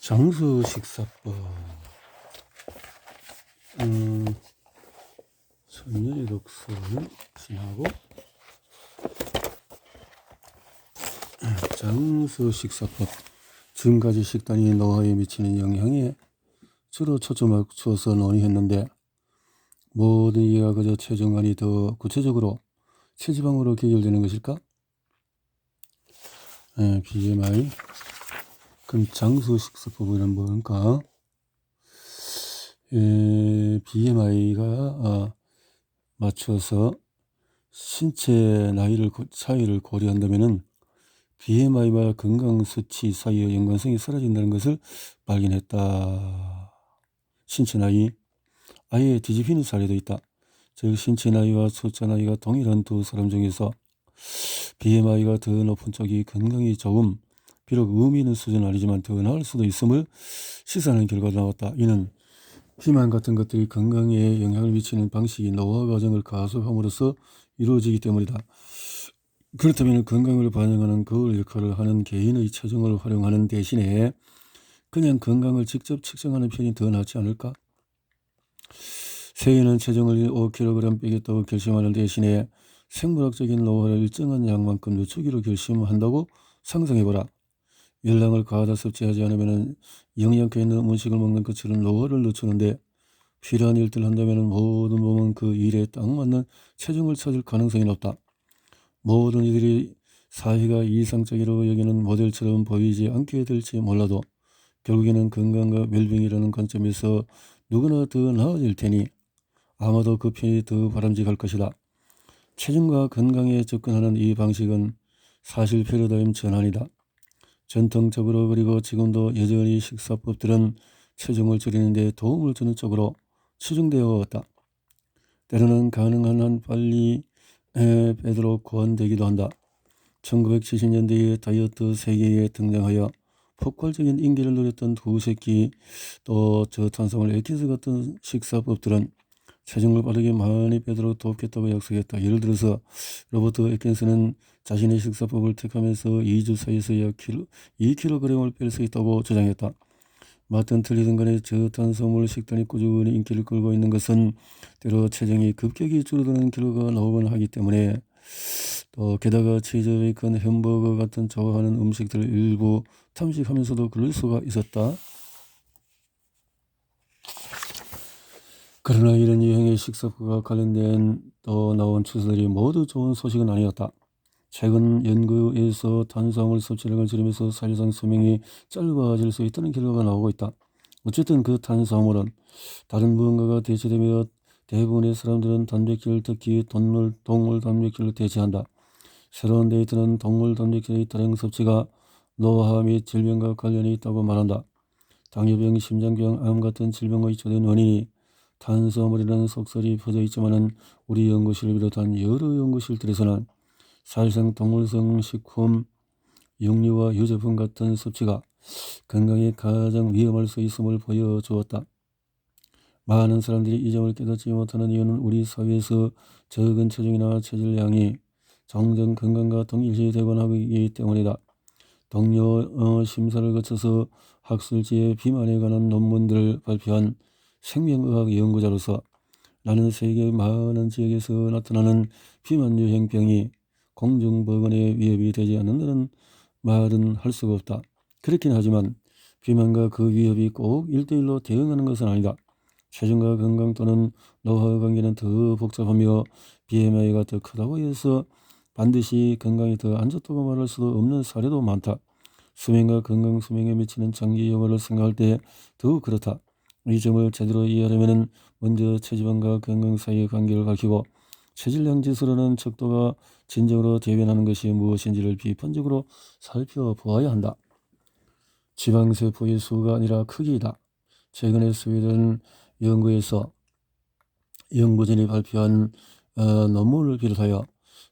장수식사법. 천년의 독서는 지나고 장수식사법. 지금까지 식단이 노화에 미치는 영향에 주로 초점을 주어서 논의했는데, 모든 이가 그저 체중관이 더 구체적으로 체지방으로 귀결되는 것일까? BMI. 그럼 장수식사법은 뭔가? BMI가 맞춰서 신체 나이를 차이를 고려한다면은 BMI와 건강 수치 사이의 연관성이 사라진다는 것을 발견했다. 신체 나이 아예 뒤집히는 사례도 있다. 즉 신체 나이와 숫자 나이가 동일한 두 사람 중에서 BMI가 더 높은 쪽이 건강이 조금, 비록 의미 있는 수준은 아니지만 더 나을 수도 있음을 시사하는 결과가 나왔다. 이는 비만 같은 것들이 건강에 영향을 미치는 방식이 노화 과정을 가속함으로써 이루어지기 때문이다. 그렇다면 건강을 반영하는 거울 역할을 하는 개인의 체중을 활용하는 대신에 그냥 건강을 직접 측정하는 편이 더 낫지 않을까? 세인은 체중을 5kg 빼겠다고 결심하는 대신에 생물학적인 노화를 일정한 양만큼 늦추기로 결심한다고 상상해보라. 열량을 과하다 섭취하지 않으면 영양가 있는 음식을 먹는 것처럼 노화를 늦추는데 필요한 일들을 한다면 모든 몸은 그 일에 딱 맞는 체중을 찾을 가능성이 높다. 모든 이들이 사회가 이상적이라고 여기는 모델처럼 보이지 않게 될지 몰라도 결국에는 건강과 웰빙이라는 관점에서 누구나 더 나아질 테니 아마도 그 편이 더 바람직할 것이다. 체중과 건강에 접근하는 이 방식은 사실 패러다임 전환이다. 전통적으로 그리고 지금도 여전히 식사법들은 체중을 줄이는 데 도움을 주는 쪽으로 치중되어 왔다. 때로는 가능한 한 빨리 빼도록 고안되기도 한다. 1970년대에 다이어트 세계에 등장하여 폭발적인 인기를 누렸던 두새끼 또 저탄수화물 에키스 같은 식사법들은 체중을 빠르게 많이 빼도록 돕겠다고 약속했다. 예를 들어서 로버트 애킨스는 자신의 식사법을 택하면서 2주 사이에서 약 2kg을 뺄 수 있다고 주장했다. 맞든 틀리든 간에 저탄수화물 식단이 꾸준히 인기를 끌고 있는 것은 때로 체중이 급격히 줄어드는 결과가 나오곤 하기 때문에, 또 게다가 치즈, 베이컨, 햄버거 같은 좋아하는 음식들을 일부 탐식하면서도 그럴 수가 있었다. 그러나 이런 유형의 식사법과 관련된 또 나온 추세들이 모두 좋은 소식은 아니었다. 최근 연구에서 탄수화물 섭취량을 줄이면서 사실상 수명이 짧아질 수 있다는 결과가 나오고 있다. 어쨌든 그 탄수화물은 다른 무언가가 대체되며 대부분의 사람들은 단백질, 특히 동물 단백질을 대체한다. 새로운 데이터는 동물 단백질의 다량 섭취가 노화 및 질병과 관련이 있다고 말한다. 당뇨병, 심장병, 암 같은 질병의 주된 원인이 탄수화물이라는 속설이 퍼져 있지만은 우리 연구실을 비롯한 여러 연구실들에서는 사실상 동물성 식품, 육류와 유제품 같은 섭취가 건강에 가장 위험할 수 있음을 보여주었다. 많은 사람들이 이 점을 깨닫지 못하는 이유는 우리 사회에서 적은 체중이나 체질량이 정정 건강과 동일시되곤 하기 때문이다. 동료 심사를 거쳐서 학술지에 비만에 관한 논문들을 발표한 생명의학 연구자로서 나는 세계 많은 지역에서 나타나는 비만 유행병이 공중보건에 위협이 되지 않는다는 말은 할 수가 없다. 그렇긴 하지만 비만과 그 위협이 꼭 1대1로 대응하는 것은 아니다. 체중과 건강 또는 노화의 관계는 더 복잡하며 BMI가 더 크다고 해서 반드시 건강이 더 안 좋다고 말할 수도 없는 사례도 많다. 수명과 건강 수명에 미치는 장기 효과를 생각할 때 더욱 그렇다. 이 점을 제대로 이해하려면 먼저 체지방과 건강 사이의 관계를 밝히고 체질량 지수라는 척도가 진정으로 대변하는 것이 무엇인지를 비판적으로 살펴보아야 한다. 지방세포의 수가 아니라 크기이다. 최근에 스웨덴 연구에서 연구진이 발표한 논문을 비롯하여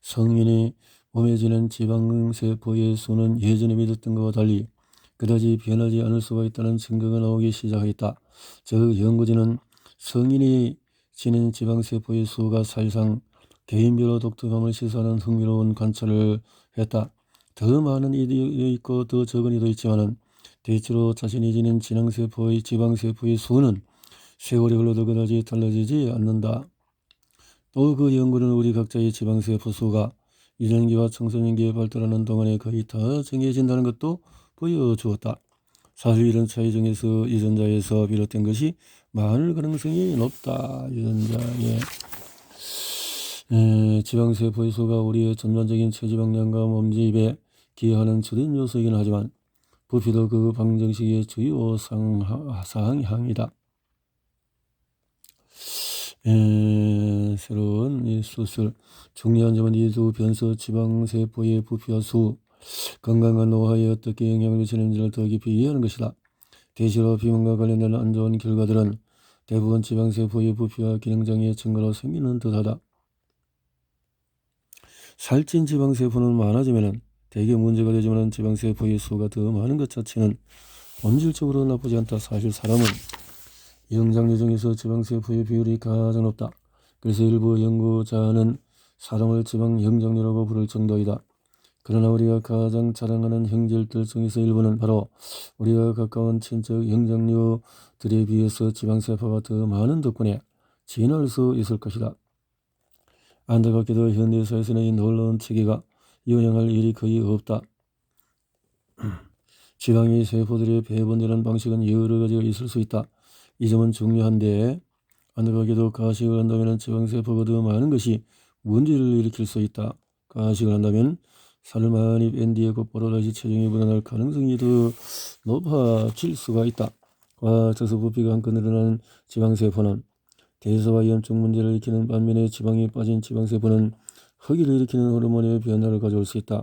성인이 몸에 지는 지방세포의 수는 예전에 믿었던 것과 달리 그다지 변하지 않을 수가 있다는 증거가 나오기 시작했다. 즉 연구진은 성인이 지닌 지방세포의 수가 사실상 개인별로 독특함을 시사하는 흥미로운 관찰을 했다. 더 많은 이도 있고 더 적은 이도 있지만은 대체로 자신이 지닌 지낭세포의 지방세포의 수는 세월이 흘러도 그다지 달라지지 않는다. 또 그 연구는 우리 각자의 지방세포 수가 유년기와 청소년기에 발달하는 동안에 거의 다 정해진다는 것도 보여주었다. 사실 이런 차이 중에서 유전자에서 비롯된 것이 많을 가능성이 높다. 유전자의 지방세포의 수가 우리의 전반적인 체지방량과 몸집에 기여하는 주된 요소이긴 하지만 부피도 그 방정식의 주요 사항이다. 새로운 이 수술. 중요한 점은 이 두 변수 지방세포의 부피와 수, 건강과 노화에 어떻게 영향을 미치는지를 더 깊이 이해하는 것이다. 대시로 비만과 관련된 안 좋은 결과들은 대부분 지방세포의 부피와 기능장애의 증거로 생기는 듯하다. 살찐 지방세포는 많아지면 대개 문제가 되지만 지방세포의 수가 더 많은 것 자체는 본질적으로 나쁘지 않다. 사실 사람은 영장류 중에서 지방세포의 비율이 가장 높다. 그래서 일부 연구자는 사람을 지방 영장류라고 부를 정도이다. 그러나 우리가 가장 자랑하는 형제들 중에서 일부는 바로 우리가 가까운 친척 영장류들에 비해서 지방세포가 더 많은 덕분에 진화할 수 있을 것이다. 안타깝게도 현대사에서는 이 놀라운 체계가 이용할 일이 거의 없다. 지방의 세포들의 배분되는 방식은 여러 가지가 있을 수 있다. 이 점은 중요한데 안타깝게도 가식을 한다면 지방세포가 더 많은 것이 문제를 일으킬 수 있다. 가식을 한다면 살을 많이 뺀 뒤에 곧바로 다시 체중이 불어날 가능성이 더 높아질 수가 있다. 과학적으로 부피가 한껏 늘어나는 지방세포는 대사와 염증 문제를 일으키는 반면에 지방이 빠진 지방세포는 허기를 일으키는 호르몬의 변화를 가져올 수 있다.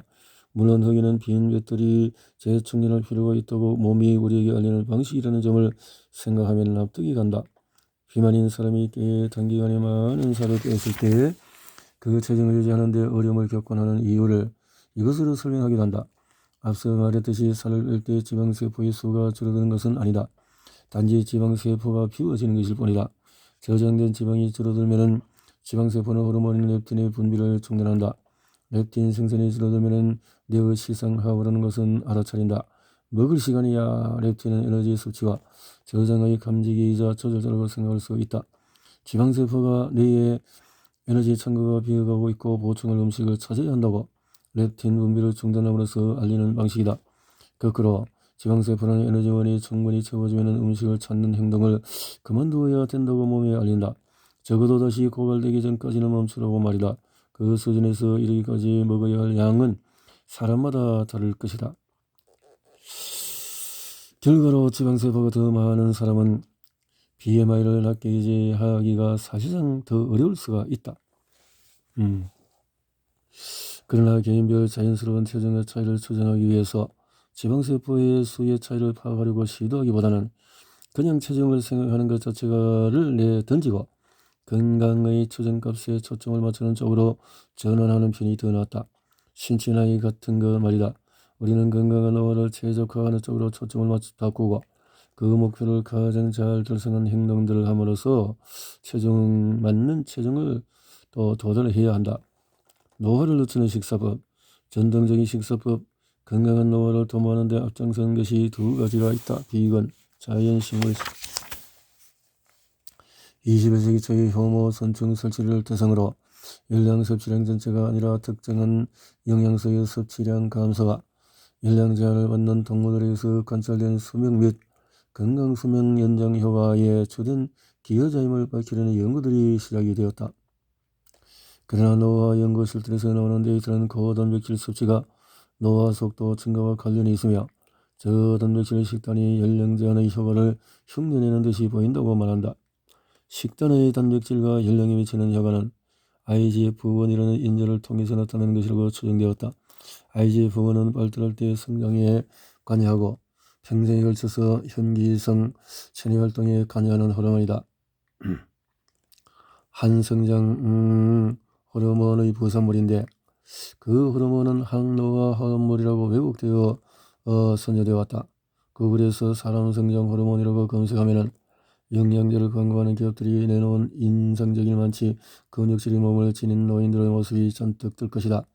물론 허기는 빈 배터리 재충전할 필요가 있다고 몸이 우리에게 알리는 방식이라는 점을 생각하면 납득이 간다. 비만인 사람이 꽤 단기간에 많은 살을 뺐을 때 그 체중을 유지하는 데 어려움을 겪곤 하는 이유를 이것으로 설명하기도 한다. 앞서 말했듯이 살을 뺄 때 지방세포의 수가 줄어드는 것은 아니다. 단지 지방세포가 비워지는 것일 뿐이다. 저장된 지방이 줄어들면 지방세포는 호르몬인 렙틴의 분비를 중단한다. 렙틴 생산이 줄어들면 뇌의 시상하오라는 것은 알아차린다. 먹을 시간이야. 렙틴은 에너지 섭취와 저장의 감지기이자 조절자라고 생각할 수 있다. 지방세포가 뇌의 에너지 창구가 비어가고 있고 보충할 음식을 찾아야 한다고 렙틴 분비를 중단함으로써 알리는 방식이다. 거꾸로 지방세포는 에너지원이 충분히 채워지면 음식을 찾는 행동을 그만두어야 된다고 몸에 알린다. 적어도 다시 고갈되기 전까지는 멈추라고 말이다. 그 수준에서 이르기까지 먹어야 할 양은 사람마다 다를 것이다. 결과로 지방세포가 더 많은 사람은 BMI를 낮게 유지하기가 사실상 더 어려울 수가 있다. 그러나 개인별 자연스러운 체중의 차이를 조정하기 위해서 지방세포의 수의 차이를 파악하려고 시도하기보다는 그냥 체중을 생각하는 것 자체를 내던지고 건강의 추정값에 초점을 맞추는 쪽으로 전환하는 편이 더 낫다. 신체 나이 같은 거 말이다. 우리는 건강한 노화를 최적화하는 쪽으로 초점을 바꾸고 그 목표를 가장 잘 달성한 행동들을 함으로써 맞는 체중을 또 도달해야 한다. 노화를 늦추는 식사법, 전통적인 식사법, 건강한 노화를 도모하는 데 앞장서는 것이 두 가지가 있다. 비건, 자연식물식. 21세기 초의 효모 선충 설치를 대상으로 열량 섭취량 전체가 아니라 특정한 영양소의 섭취량 감소와 열량 제한을 받는 동물들에서 관찰된 수명 및 건강 수명 연장 효과에 주된 기여자임을 밝히려는 연구들이 시작이 되었다. 그러나 노화 연구 실들에서 나오는 데이터는 고단백질 섭취가 노화 속도 증가와 관련이 있으며 저단백질 식단이 연령 제한의 효과를 흉내내는 듯이 보인다고 말한다. 식단의 단백질과 연령에 미치는 효과는 IGF-1이라는 인자를 통해서 나타나는 것이라고 추정되었다. IGF-1은 발달할 때 성장에 관여하고 평생에 걸쳐서 현기성 체내 활동에 관여하는 호르몬이다. 한성장 호르몬의 부산물인데 그 호르몬은 항노화 호르몬이라고 왜곡되어 선여되어 왔다. 구글에서 사람 성장 호르몬이라고 검색하면은 영양제를 광고하는 기업들이 내놓은 인상적인 많지 근육질의 몸을 지닌 노인들의 모습이 잔뜩 뜰 것이다.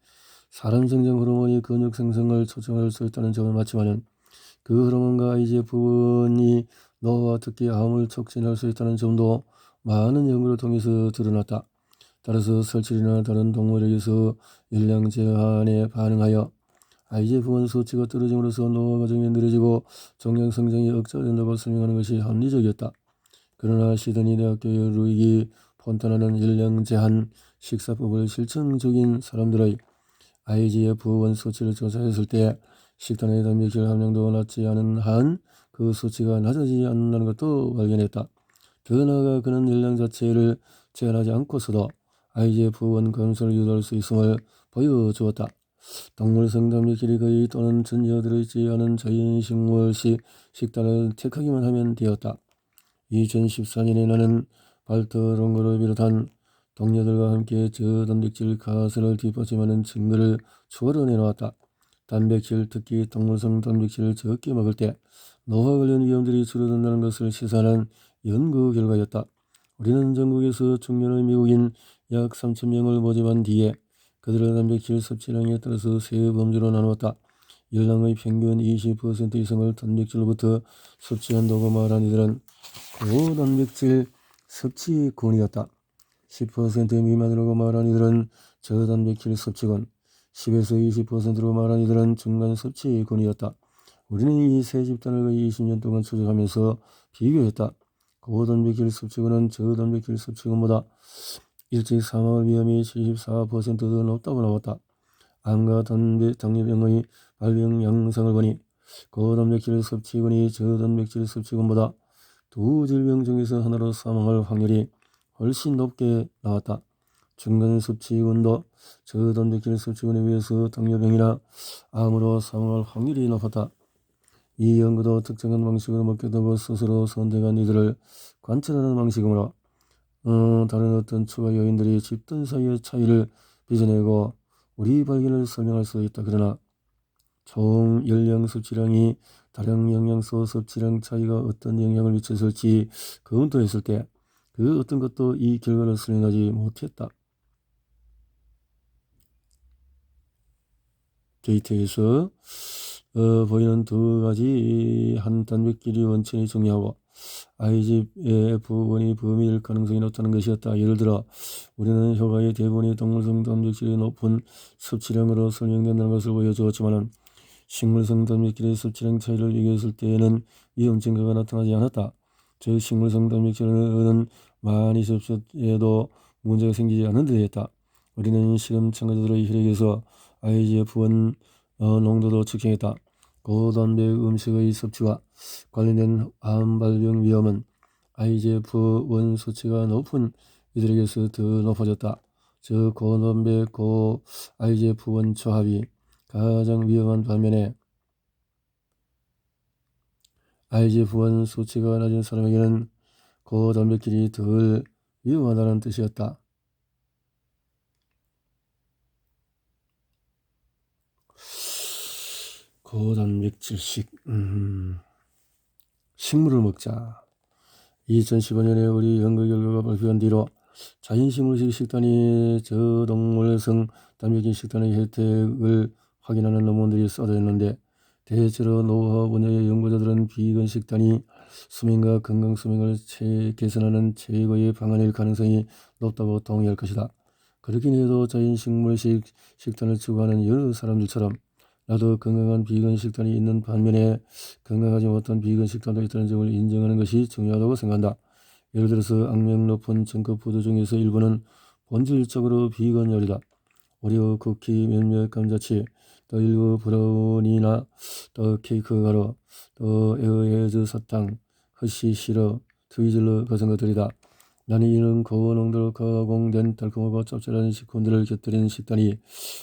사람 성장 호르몬이 근육 생성을 초청할 수 있다는 점은 맞지만은 그 호르몬과 IGF-1이 노화와 특히 암을 촉진할 수 있다는 점도 많은 연구를 통해서 드러났다. 따라서 설치류나 다른 동물에게서 열량 제한에 반응하여 IGF-1 수치가 떨어짐으로써 노화 과정이 느려지고 종양 성장이 억제된다고 설명하는 것이 합리적이었다. 그러나 시드니 대학교의 루이기 폰타나는 열량 제한 식사법을 실증적인 사람들의 IGF-1 수치를 조사했을 때 식단의 단백질 함량도 낮지 않은 한 그 수치가 낮아지지 않는다는 것도 발견했다. 더 나아가 그는 열량 자체를 제한하지 않고서도 IGF-1 감소를 유도할 수 있음을 보여주었다. 동물성 단백질이 거의 또는 전혀 들어있지 않은 자연식물식 식단을 택하기만 하면 되었다. 2014년에 나는 발터롱거를 비롯한 동료들과 함께 저단백질 가설을 뒷받침하는 증거를 추가로 내놓았다. 단백질, 특히 동물성 단백질을 적게 먹을 때 노화 관련 위험들이 줄어든다는 것을 시사하는 연구 결과였다. 우리는 전국에서 중년의 미국인 약 3,000명을 모집한 뒤에 그들의 단백질 섭취량에 따라서 세 범주로 나누었다. 열량의 평균 20% 이상을 단백질로부터 섭취한다고 말한 이들은 고단백질 섭취군이었다. 10% 미만이라고 말한 이들은 저단백질 섭취군, 10에서 20%로 말한 이들은 중간 섭취군이었다. 우리는 이 세 집단을 거의 20년 동안 추적하면서 비교했다. 고단백질 섭취군은 저단백질 섭취군보다 일찍 사망할 위험이 74%더 높다고 나왔다. 암과 당뇨병의 발병 양상을 보니 고단백질 섭취군이 저단백질 섭취군보다 두 질병 중에서 하나로 사망할 확률이 훨씬 높게 나왔다. 중간 섭취군도 저단백질 섭취군에 비해서 당뇨병이나 암으로 사망할 확률이 높았다. 이 연구도 특정한 방식으로 먹겠다고 스스로 선택한 이들을 관찰하는 방식이므로 다른 어떤 추가 요인들이 집단 사이의 차이를 빚어내고 우리 발견을 설명할 수 있다. 그러나 총 열량 섭취량이 다량 영양소 섭취량 차이가 어떤 영향을 미쳤을지 검토했을 때 그 어떤 것도 이 결과를 설명하지 못했다. 데이터에서 보이는 두 가지 한 단백질이 원천이 중요하고 IGF-1이 범위일 가능성이 높다는 것이었다. 예를 들어 우리는 효과의 대부분이 동물성 단백질의 높은 섭취량으로 설명된다는 것을 보여주었지만 식물성 단백질의 섭취량 차이를 비교했을 때에는 위험 증가가 나타나지 않았다. 즉 식물성 단백질은 많이 섭취해도 문제가 생기지 않은 듯했다. 우리는 실험 참가자들의 혈액에서 IGF-1 농도도 측정했다. 고단백 음식의 섭취와 관련된 암 발병 위험은 IGF-1 수치가 높은 이들에게서 더 높아졌다. 즉 고단백 IGF-1 조합이 가장 위험한 반면에 IGF-1 수치가 낮은 사람에게는 고단백질이 덜 위험하다는 뜻이었다. 고단백질식 식물을 먹자. 2015년에 우리 연구 결과가 발표한 뒤로 자연식물식 식단이 저동물성 단백질 식단의 혜택을 확인하는 논문들이 쏟아졌는데 대체로 노화 분야의 연구자들은 비건 식단이 수명과 건강 수명을 개선하는 최고의 방안일 가능성이 높다고 동의할 것이다. 그렇긴 해도 자연식물식 식단을 추구하는 여러 사람들처럼 나도 건강한 비건 식단이 있는 반면에 건강하지 못한 비건 식단도 있다는 점을 인정하는 것이 중요하다고 생각한다. 예를 들어서 악명 높은 정크푸드 중에서 일부는 본질적으로 비건 요리다. 오리오, 쿠키, 몇몇 감자칩, 또 일부 브라우니나 또 케이크 가루, 또 에어헤즈 사탕, 허쉬 시럽, 트위즐러 같은 것들이다. 나는 이런 고농도로 가공된 달콤하고 짭짤한 식품들을 곁들인 식단이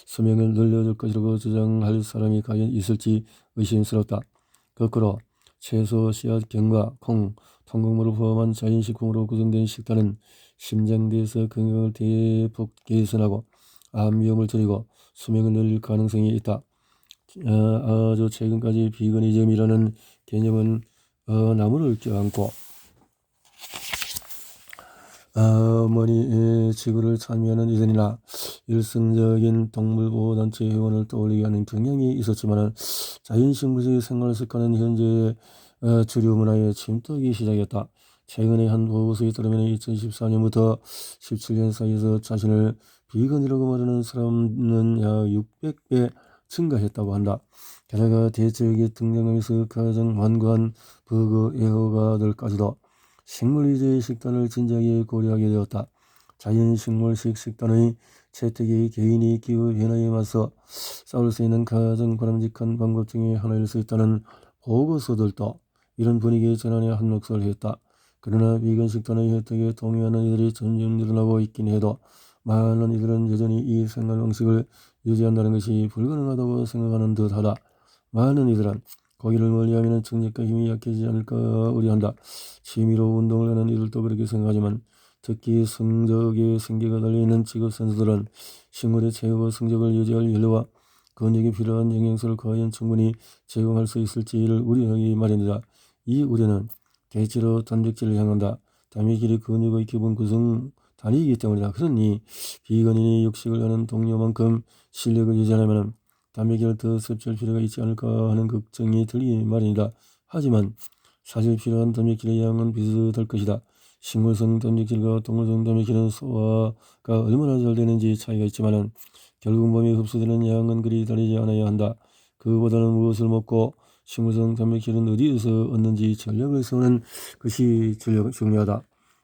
수명을 늘려줄 것이라고 주장할 사람이 과연 있을지 의심스럽다. 거꾸로 채소, 씨앗, 견과, 콩, 통곡물을 포함한 자연식품으로 구성된 식단은 심장대에서 건강을 대폭 개선하고 암 위험을 줄이고 수명을 늘릴 가능성이 있다. 아주 최근까지 비거니즘이라는 개념은 나무를 껴안고 어머니 지구를 찬미하는 이들이나 일성적인 동물보호단체 회원을 떠올리게 하는 경향이 있었지만 자연식물의 생활 습관은 현재 주류 문화에 침투하기 시작했다. 최근에 한 보고서에 따르면 2014년부터 17년 사이에서 자신을 비건이라고 말하는 사람은 약 600배 증가했다고 한다. 게다가 대체육이 등장하면서 가장 완고한 버거 애호가들까지도 식물 위주의 식단을 진지하게 고려하게 되었다. 자연식물식 식단의 채택이 개인이 기후 변화에 맞서 싸울 수 있는 가장 바람직한 방법 중에 하나일 수 있다는 보고서들도 이런 분위기의 전환에 한몫을 했다. 그러나 비건 식단의 혜택에 동의하는 이들이 점점 늘어나고 있긴 해도 많은 이들은 여전히 이 생활 방식을 유지한다는 것이 불가능하다고 생각하는 듯하다. 많은 이들은 거기를 멀리하면 정력과 힘이 약해지지 않을까 우려한다. 취미로 운동을 하는 이들도 그렇게 생각하지만 특히 성적에 생계가 달려있는 직업 선수들은 식물의 체육과 성적을 유지할 연료와 근육에 필요한 영양소를 과연 충분히 제공할 수 있을지를 우려하기 마련이다. 이 우려는 대체로 단백질을 향한다. 단백질이 근육의 기본 구성 단위이기 때문이다. 그러니 비건인이 육식을 하는 동료만큼 실력을 유지하려면 단백질을 더 섭취할 필요가 있지 않을까 하는 걱정이 들기 마련이다. 하지만 사실 필요한 단백질의 양은 비슷할 것이다. 식물성 단백질과 동물성 단백질은 소화가 얼마나 잘 되는지 차이가 있지만 결국 몸에 흡수되는 양은 그리 다르지 않아야 한다. 그보다는 무엇을 먹고 식물성 단백질은 어디에서 얻는지 전략을 세우는 것이 중요하다.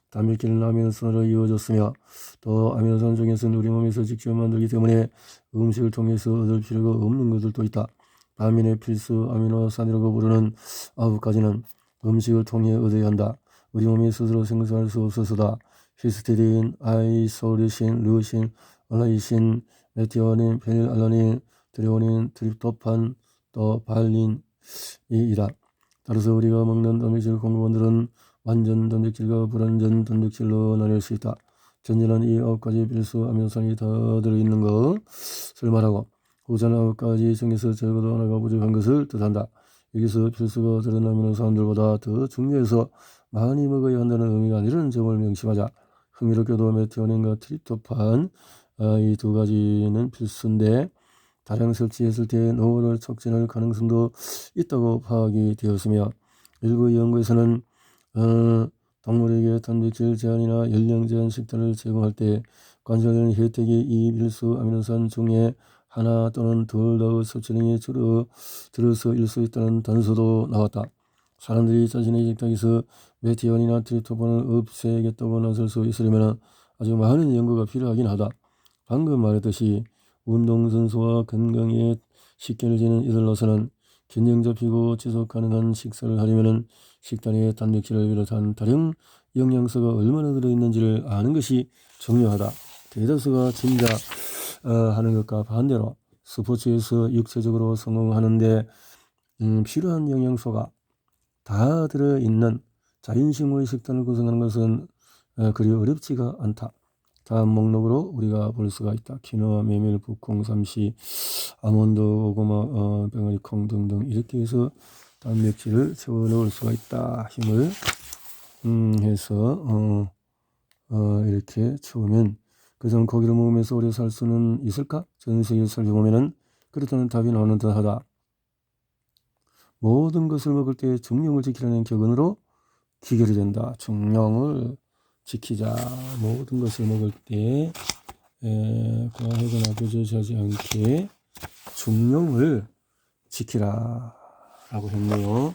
단백질은 아미노산으로 이루어졌으며 또 아미노산 중에서는 우리 몸에서 직접 만들기 때문에 음식을 통해서 얻을 필요가 없는 것들도 있다. 반면에 필수 아미노산이라고 부르는 9가지는 음식을 통해 얻어야 한다. 우리 몸이 스스로 생산할 수 없어서다. 히스티딘, 아이소류신, 르신, 알라이신, 메티오닌, 페닐알라닌, 트리오닌, 트립토판, 또 발린이다. 따라서 우리가 먹는 단백질 공급원들은 완전 단백질과 불완전 단백질로 나뉠 수 있다. 전제는 이 9가지 필수 아미노산이 다 들어있는 것을 말하고 후자는 9가지 중에서 적어도 하나가 부족한 것을 뜻한다. 여기서 필수가 들은 아미노산들보다 더 중요해서 많이 먹어야 한다는 의미가 아니라는 점을 명심하자. 흥미롭게도 메티오닌과 트립토판 이 2가지는 필수인데 다량 섭취했을 때 노후를 촉진할 가능성도 있다고 파악이 되었으며 일부 연구에서는 동물에게 단백질 제한이나 열량 제한 식단을 제공할 때 관찰되는 혜택이 이 필수 아미노산 중에 하나 또는 둘 더 섭취량이 줄어서 일 수 있다는 단서도 나왔다. 사람들이 자신의 식탁에서 메티온이나 트립토판을 없애겠다고 나설 수 있으려면 아주 많은 연구가 필요하긴 하다. 방금 말했듯이 운동선수와 건강에 식견을 지는 이들로서는 균형 잡히고 지속 가능한 식사를 하려면 식단에 단백질을 비롯한 다른 영양소가 얼마나 들어있는지를 아는 것이 중요하다. 대다수가 짐작하는 것과 반대로 스포츠에서 육체적으로 성공하는데 필요한 영양소가 다 들어있는 자연식물 식단을 구성하는 것은 그리 어렵지가 않다. 다음 목록으로 우리가 볼 수가 있다. 키노아, 메밀, 북콩, 삼시, 아몬드, 고구마, 병아리콩 등등 이렇게 해서 단백질을 채워 넣을 수가 있다. 힘을 해서 이렇게 채우면 그전 고기를 먹으면서 오래 살 수는 있을까? 전 세계를 살펴보면은 그렇다는 답이 나오는 듯하다. 모든 것을 먹을 때 중량을 지키려는 격언으로 귀결이 된다. 중량을 지키자. 모든 것을 먹을 때 과하거나 부족하지 않게 중량을 지키라 라고 했네요.